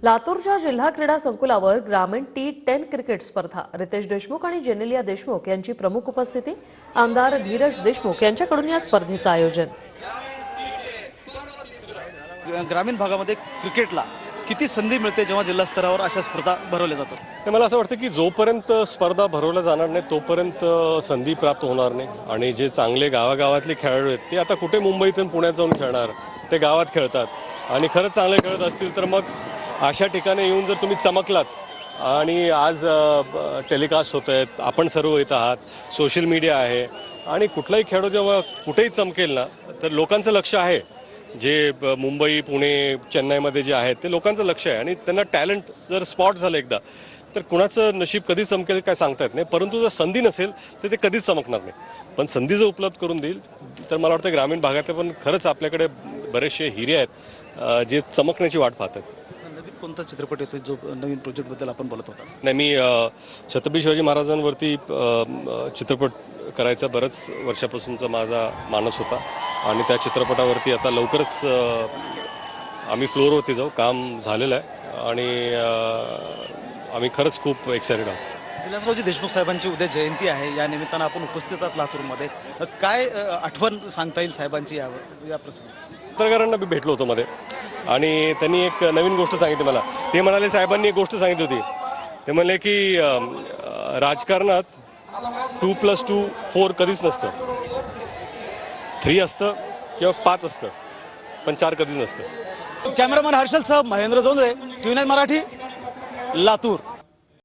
लातूरच्या जिल्हा क्रीडा संकुलावर ग्रामीण T10 क्रिकेट स्पर्धा रितेश देशमुख आणि जेनेलिया देशमुख यांची प्रमुख उपस्थिती आमदार धीरज देशमुख यांच्याकडून या स्पर्धेचं आयोजन। ग्रामीण भागामध्ये क्रिकेटला किती संधी मिळते जेव्हा जिल्हा स्तरावर अशा स्पर्धा भरवल्या जातात? मला असं वाटतं की जोपर्यंत स्पर्धा भरवल्या जाणार नाही तोपर्यंत संधी प्राप्त होणार नाही आणि जे चांगले गावागावातले खेळाडू आहेत ते आता कुठे मुंबईतून पुण्यात जाऊन खेळणार, ते गावात खेळतात आणि खरंच चांगले खेळत असतील तर मग अशा ठिकाणी येऊन जर तुम्ही चमकलात आणि आज टेलिकास्ट होत आहेत, आपण सर्व येत आहात, सोशल मीडिया आहे आणि कुठलाही खेळाडू जेव्हा कुठेही चमकेल ना तर लोकांचं लक्ष आहे, जे मुंबई पुणे चेन्नईमध्ये जे आहेत ते लोकांचं लक्ष आहे आणि त्यांना टॅलेंट जर स्पॉट झालं एकदा तर कुणाचं नशीब कधी चमकेल काय सांगता येत नाही, परंतु जर संधी नसेल तर ते कधीच चमकणार नाही। पण संधी जर उपलब्ध करून देईल तर मला वाटतं ग्रामीण भागातले पण खरंच आपल्याकडे बरेचसे हिरे आहेत जे चमकण्याची वाट पाहतात। नवीन कोणता चित्रपट येतो जो नवीन प्रोजेक्टबद्दल आपण बोलत होता? नाही, मी छत्रपती शिवाजी महाराजांवरती चित्रपट करायचा बरंच वर्षापासूनचा माझा मानस होता आणि त्या चित्रपटावरती आता लवकरच आम्ही फ्लोअरवरती जाऊ, काम झालेलं आहे आणि आम्ही खरंच खूप एक्सायटेड आहोत। विलासरावजी देशमुख साहेबांची उद्या जयंती आहे, या निमित्तानं आपण उपस्थित आहात लातूरमध्ये, काय आठवण सांगता येईल साहेबांची या प्रसंगी? पत्रकारांना मी भेटलो होतो मध्ये आणि त्यांनी एक नवीन गोष्ट सांगितली मला। ते म्हणाले, साहेबांनी एक गोष्ट सांगितली होती, ते म्हणले की राजकारणात 2+2 4 कधीच नसतं, 3 असतं किंवा 5 असतं, पण 4 कधीच नसतं। कॅमेरामॅन हर्षल सह महेंद्र जोंधळे, TV9 मराठी, लातूर।